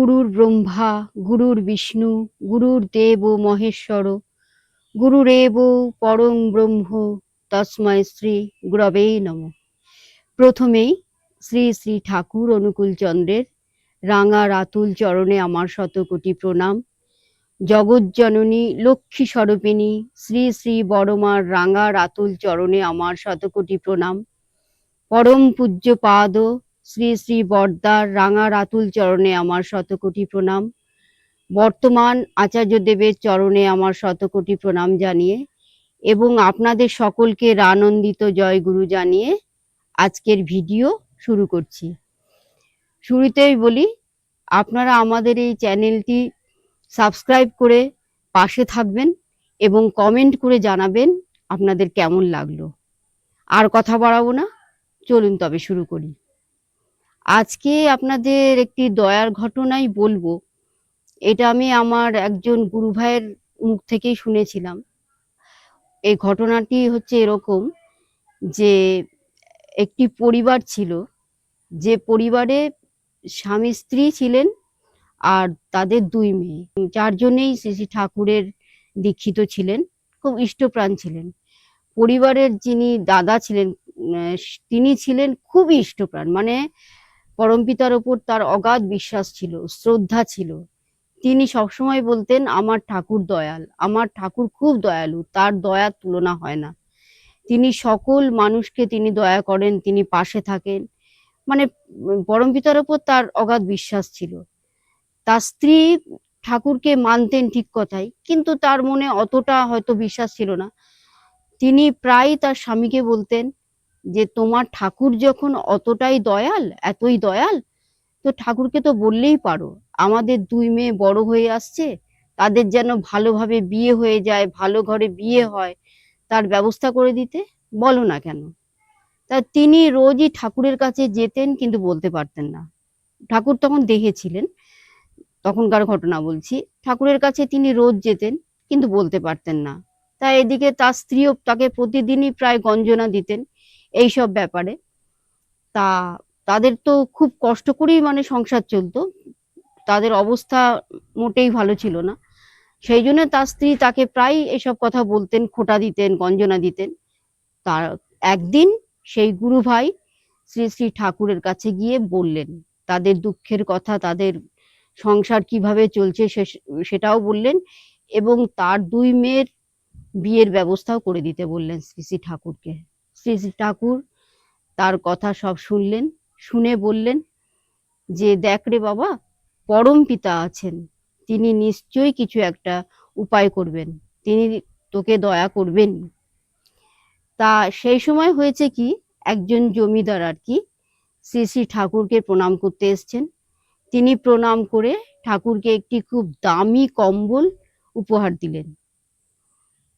গুরুর ব্রহ্মা গুরুর্বিষ্ণু গুরুর্দেব মহেশ্বর গুরুরেব পরং ব্রহ্ম তস্মৈ শ্রী গুরবে নমঃ। প্রথমেই শ্রী শ্রী ঠাকুর অনুকূল চন্দ্রের রাঙা রাতুল চরণে আমার শতকোটি প্রণাম। জগজ্জননী লক্ষ্মী স্বরূপিণী শ্রী শ্রী বড়মার রাঙা রাতুল চরণে আমার শতকোটি প্রণাম। পরম পূজ্য পাদ শ্রী শ্রী বরদার রাঙা রাতুল চরণে আমার শতকোটি প্রণাম। বর্তমান আচার্য দেবের চরণে আমার শতকোটি প্রণাম জানিয়ে এবং আপনাদের সকলকে আনন্দিত জয় গুরু জানিয়ে আজকের ভিডিও শুরু করছি। শুরুতেই বলি, আপনারা আমাদের এই চ্যানেলটি সাবস্ক্রাইব করে পাশে থাকবেন এবং কমেন্ট করে জানাবেন আপনাদের কেমন লাগলো। আর কথা বাড়াবো না, চলুন তবে শুরু করি। আজকে আপনাদের একটি দয়ার ঘটনাই বলবো। এটা আমি আমার একজন গুরু ভাইয়ের মুখ থেকেই শুনেছিলাম। এই ঘটনাটি হচ্ছে এরকম যে একটি পরিবার ছিল, যে পরিবারে স্বামী স্ত্রী ছিলেন আর তাদের 2 মেয়ে। 4 জনেই শ্রী শ্রী ঠাকুরের দীক্ষিত ছিলেন, খুব ইষ্টপ্রাণ ছিলেন। পরিবারের যিনি দাদা ছিলেন তিনি ছিলেন খুবই ইষ্টপ্রাণ, মানে পরমপিতার ওপর তার অগাধ বিশ্বাস ছিল, শ্রদ্ধা ছিল। তিনি সবসময় বলতেন, আমার ঠাকুর দয়াল, আমার ঠাকুর খুব দয়ালু, তার দয়ার তুলনা হয় না। তিনি সকল মানুষকে তিনি দয়া করেন, তিনি পাশে থাকেন, মানে পরমপিতার ওপর তার অগাধ বিশ্বাস ছিল। তার স্ত্রী ঠাকুরকে মানতেন ঠিক কথাই, কিন্তু তার মনে অতটা হয়তো বিশ্বাস ছিল না। তিনি প্রায় তার স্বামীকে বলতেন যে, তোমার ঠাকুর যখন অতটাই দয়াল, এতই দয়াল, তো ঠাকুরকে তো বললেই পারো আমাদের 2 মেয়ে বড় হয়ে আসছে, তাদের যেন ভালোভাবে বিয়ে হয়ে যায়, ভালো ঘরে বিয়ে হয়, তার ব্যবস্থা করে দিতে বলো না কেন। তা তিনি রোজই ঠাকুরের কাছে যেতেন, কিন্তু বলতে পারতেন না। ঠাকুর তখন দেখেছিলেন, তখনকার ঘটনা বলছি। ঠাকুরের কাছে তিনি রোজ যেতেন, কিন্তু বলতে পারতেন না। তাই এদিকে তার স্ত্রীও তাকে প্রতিদিনই প্রায় গঞ্জনা দিতেন এইসব ব্যাপারে। তা তাদের তো খুব কষ্ট করেই মানে সংসার চলতো, তাদের অবস্থা মোটেই ভালো ছিল না। সেই জন্য তার স্ত্রী তাকে প্রায় এসব কথা বলতেন, খোঁটা দিতেন, গঞ্জনা দিতেন। তার একদিন সেই গুরু ভাই শ্রী শ্রী ঠাকুরের কাছে গিয়ে বললেন তাদের দুঃখের কথা, তাদের সংসার কিভাবে চলছে সেটাও বললেন, এবং তার 2 মেয়ের বিয়ের ব্যবস্থাও করে দিতে বললেন শ্রী শ্রী ঠাকুরকে। শ্রী শ্রী ঠাকুর তার কথা সব শুনলেন, শুনে বললেন যে, দেখ রে বাবা, পরম পিতা আছেন, তিনি নিশ্চয়ই কিছু একটা উপায় করবেন, তিনি তোকে দয়া করবেন। তা সেই সময় হয়েছে কি, একজন জমিদার আর কি শ্রী শ্রী ঠাকুরকে প্রণাম করতে এসছেন। তিনি প্রণাম করে ঠাকুরকে একটি খুব দামি কম্বল উপহার দিলেন।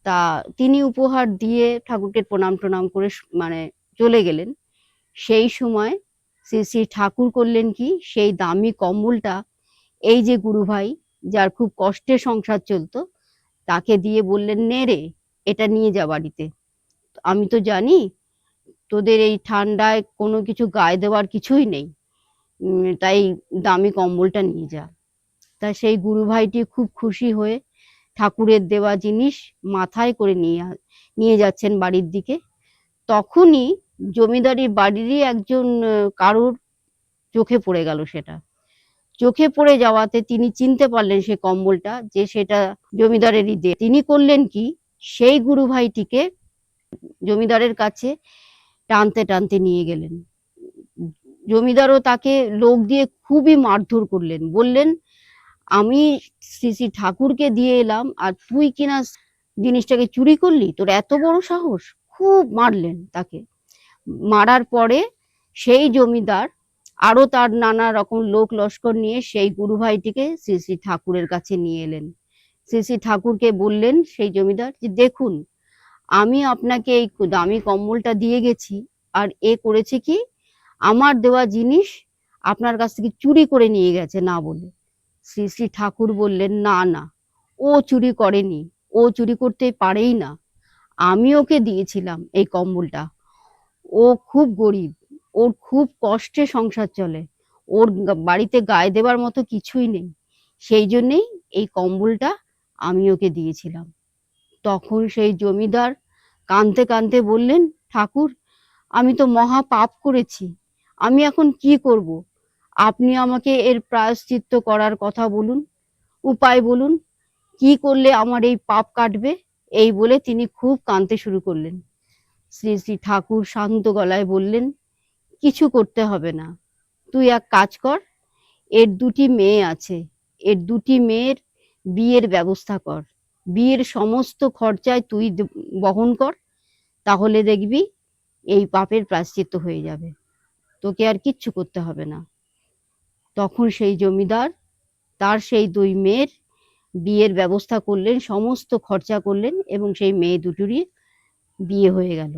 তা তিনি উপহার দিয়ে ঠাকুরকে প্রণাম করে মানে চলে গেলেন। সেই সময় শ্রী শ্রী ঠাকুর করলেন কি, সেই দামি কম্বলটা এই যে গুরু ভাই, যার খুব কষ্টে সংসার চলতো, তাকে দিয়ে বললেন, নে রে, এটা নিয়ে যা বাড়িতে। আমি তো জানি তোদের এই ঠান্ডায় কোনো কিছু গায়ে দেওয়ার কিছুই নেই, তাই দামি কম্বলটা নিয়ে যা। তা সেই গুরু ভাইটি খুব খুশি হয়ে ঠাকুরের দেওয়া জিনিস মাথায় করে নিয়ে যাচ্ছেন বাড়ির দিকে। তখনই জমিদারি বাড়িরই একজন কারুর চোখে পড়ে গেল সেটা। চোখে পড়ে যাওয়াতে তিনি চিনতে পারলেন সে কম্বলটা যে সেটা জমিদারেরই দেয়া। তিনি করলেন কি, সেই গুরু ভাইটিকে জমিদারের কাছে টানতে টানতে নিয়ে গেলেন। জমিদারও তাকে লোক দিয়ে খুবই মারধর করলেন, বললেন, আমি শ্রী শ্রী ঠাকুরকে দিয়ে এলাম আর তুই কিনা জিনিসটাকে চুরি করলি, তোর এত বড় সাহস। খুব মারলেন তাকে। মারার পরে সেই জমিদার আরো তার নানা রকম লোক লস্কর নিয়ে সেই গুরু ভাইটিকে শ্রী শ্রী ঠাকুরের কাছে নিয়ে এলেন। শ্রী শ্রী ঠাকুরকে বললেন সেই জমিদার যে, দেখুন, আমি আপনাকে এই দামি কম্বলটা দিয়ে গেছি, আর এ করেছে কি, আমার দেওয়া জিনিস আপনার কাছ থেকে চুরি করে নিয়ে গেছে না বলে। শ্রী শ্রী ঠাকুর বললেন, না না, ও চুরি করেনি, ও চুরি করতে পারেই না, আমি ওকে দিয়েছিলাম এই কম্বলটা। ও খুব গরিব, ওর খুব কষ্টে সংসার চলে, ওর বাড়িতে গায়ে দেবার মতো কিছুই নেই, সেই জন্যেই এই কম্বলটা আমি ওকে দিয়েছিলাম। তখন সেই জমিদার কাঁদতে কাঁদতে বললেন, ঠাকুর আমি তো মহা পাপ করেছি, আমি এখন কি করব? আপনি আমাকে এর প্রায়শ্চিত্ত করার কথা বলুন, উপায় বলুন, কি করলে আমার এই পাপ কাটবে? এই বলে তিনি খুব কাঁদতে শুরু করলেন। শ্রী শ্রী ঠাকুর শান্ত গলায় বললেন, কিছু করতে হবে না, তুই এক কাজ কর, এর দুটি মেয়ে আছে, এর দুটি মেয়ের বিয়ের ব্যবস্থা কর, বিয়ের সমস্ত খরচায় তুই বহন কর, তাহলে দেখবি এই পাপের প্রায়শ্চিত্ত হয়ে যাবে, তোকে আর কিচ্ছু করতে হবে না। তখন সেই জমিদার তার সেই দুই মেয়ের বিয়ের ব্যবস্থা করলেন, সমস্ত খরচা করলেন এবং সেই মেয়ে দুটোরই বিয়ে হয়ে গেল।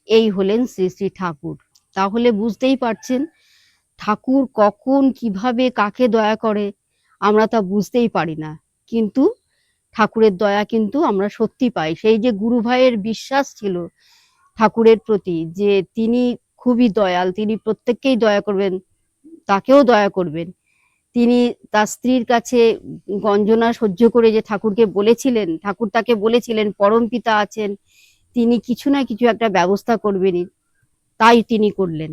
এই হলেন শ্রী শ্রী ঠাকুর। তাহলে বুঝতেই পারছেন ঠাকুর কখন কিভাবে কাকে দয়া করে আমরা তা বুঝতেই পারি না, কিন্তু ঠাকুরের দয়া কিন্তু আমরা সত্যি পাই। সেই যে গুরু ভাইয়ের বিশ্বাস ছিল ঠাকুরের প্রতি যে তিনি খুবই দয়াল, তিনি প্রত্যেককেই দয়া করবেন, তাকেও দয়া করবেন। তিনি তার স্ত্রীর কাছে গঞ্জনা সহ্য করে যে ঠাকুরকে বলেছিলেন, ঠাকুর তাকে বলেছিলেন পরম পিতা আছেন, তিনি কিছু না কিছু একটা ব্যবস্থা করবেনই, তাই তিনি করলেন।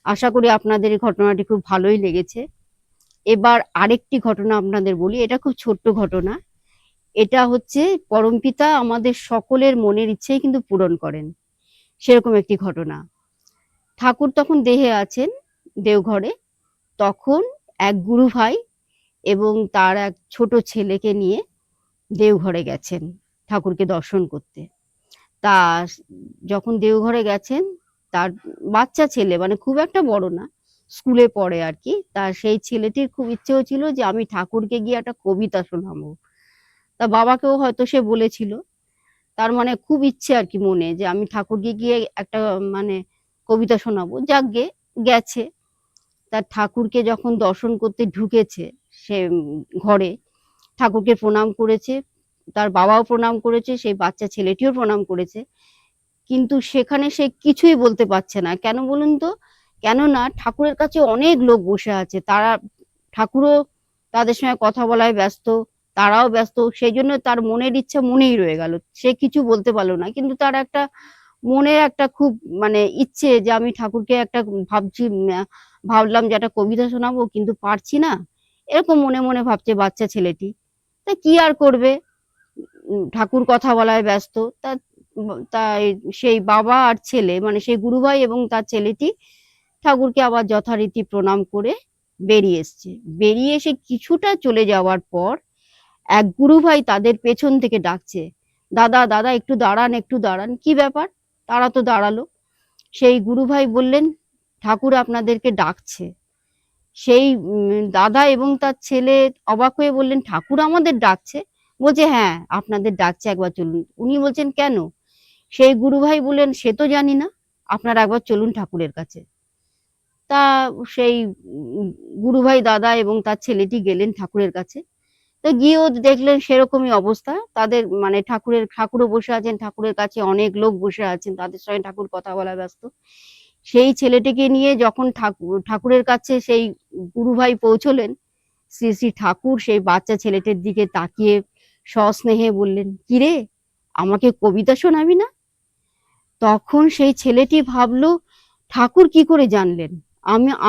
আশা করি আপনাদের এই ঘটনাটি খুব ভালোই লেগেছে। এবার আরেকটি ঘটনা আপনাদের বলি, এটা খুব ছোট্ট ঘটনা। এটা হচ্ছে পরমপিতা আমাদের সকলের মনের ইচ্ছেই কিন্তু পূরণ করেন, সেরকম একটি ঘটনা। ঠাকুর তখন দেহে আছেন দেওঘরে, তখন এক গুরু ভাই এবং তার এক ছোট ছেলেকে নিয়ে দেওঘরে গেছেন ঠাকুরকে দর্শন করতে। তা যখন দেওঘরে গেছেন, তার বাচ্চা ছেলে, মানে খুব একটা বড় না, স্কুলে পড়ে আর কি, তার সেই ছেলেটির খুব ইচ্ছে হচ্ছিল যে আমি ঠাকুরকে গিয়ে একটা কবিতা শোনাবো। তা বাবাকেও হয়তো সে বলেছিল, তার মানে খুব ইচ্ছে আর কি মনে যে আমি ঠাকুরকে গিয়ে একটা মানে কবিতা শোনাবো। যাকগে গেছে, তার ঠাকুরকে যখন দর্শন করতে ঢুকেছে সে ঘরে, ঠাকুরকে প্রণাম করেছে, তার বাবাও প্রণাম করেছে, সেই বাচ্চা ছেলেটিও প্রণাম করেছে, কিন্তু সেখানে সে কিছুই বলতে পারছে না। কেন বলুন তো? কেননা ঠাকুরের কাছে অনেক লোক বসে আছে, তারা, ঠাকুরও তাদের সঙ্গে কথা বলায় ব্যস্ত, তারাও ব্যস্ত, সেই জন্য তার মনের ইচ্ছা মনেই রয়ে গেল, সে কিছু বলতে পারলো না। কিন্তু তার একটা মনের একটা খুব মানে ইচ্ছে যে আমি ঠাকুরকে একটা ভাবছি, ভাবলাম যে একটা কবিতা শোনাবো, কিন্তু পারছি না, এরকম মনে মনে ভাবছে বাচ্চা ছেলেটি। তা কি আর করবে, ঠাকুর কথা বলায় ব্যস্ত। তা তাই সেই বাবা আর ছেলে, মানে সেই গুরুভাই এবং তার ছেলেটি ঠাকুরকে আবার যথারীতি প্রণাম করে বেরিয়ে এসছে। বেরিয়ে এসে কিছুটা চলে যাওয়ার পর এক গুরুভাই তাদের পেছন থেকে ডাকছে, দাদা দাদা একটু দাঁড়ান, একটু দাঁড়ান। কি ব্যাপার? তারা তো দাঁড়ালো। সেই গুরুভাই বললেন, ঠাকুর আপনাদেরকে ডাকছে। সেই দাদা এবং তার ছেলে অবাক হয়ে বললেন, ঠাকুর আমাদের ডাকছে? বলছে হ্যাঁ আপনাদের ডাকছে, একবার চলুন। উনি বলছেন কেন? সেই গুরুভাই বললেন, সে তো জানি না, আপনারা একবার চলুন ঠাকুরের কাছে। তা সেই গুরুভাই দাদা এবং তার ছেলেটি গেলেন ঠাকুরের কাছে। তো গিয়েও দেখলেন সেরকমই অবস্থা, তাদের মানে ঠাকুরও বসে আছেন, ঠাকুরের কাছে অনেক লোক বসে আছেন, তাদের সঙ্গে ঠাকুর কথা বলা ব্যস্ত। সেই ছেলেটিকে নিয়ে যখন ঠাকুরের কাছে সেই গুরুভাই পৌঁছলেন, শ্রী শ্রী ঠাকুর সেই বাচ্চা ছেলেটির দিকে তাকিয়ে সস্নেহে বললেন, কিরে আমাকে কবিতা শোনাবি না? তখন সেই ছেলেটি ভাবলো, ঠাকুর কি করে জানলেন?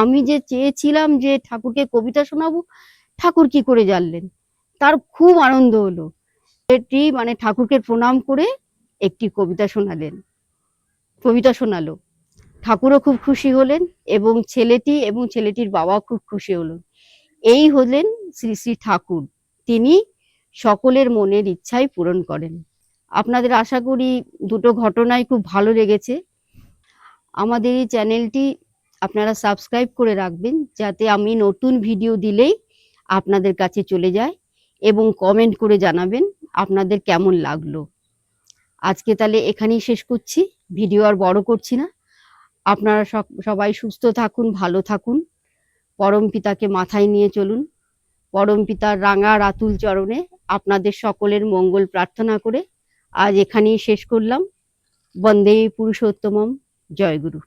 আমি যে চেয়েছিলাম যে ঠাকুরকে কবিতা শোনাবো, ঠাকুর কি করে জানলেন? তার খুব আনন্দ হলো। ছেলেটি মানে ঠাকুরকে প্রণাম করে একটি কবিতা শোনালো। ঠাকুরও খুব খুশি হলেন এবং ছেলেটি এবং ছেলেটির বাবাও খুব খুশি হলেন। এই হলেন শ্রী শ্রী ঠাকুর, তিনি সকলের মনের ইচ্ছাই পূরণ করেন। আপনাদের আশা করি দুটো ঘটনাই খুব ভালো লেগেছে। আমাদের এই চ্যানেলটি আপনারা সাবস্ক্রাইব করে রাখবেন, যাতে আমি নতুন ভিডিও দিলেই আপনাদের কাছে চলে যায়, এবং কমেন্ট করে জানাবেন আপনাদের কেমন লাগলো। আজকে তাহলে এখানেই শেষ করছি, ভিডিও আর বড় করছি না। আপনারা সবাই সুস্থ থাকুন, ভালো থাকুন, পরম পিতাকে মাথায় নিয়ে চলুন। পরম পিতার রাঙা রাতুল চরণে আপনাদের সকলের মঙ্গল প্রার্থনা করে আজ এখানেই শেষ করলাম। বন্দে পুরুষোত্তমম। জয় গুরু।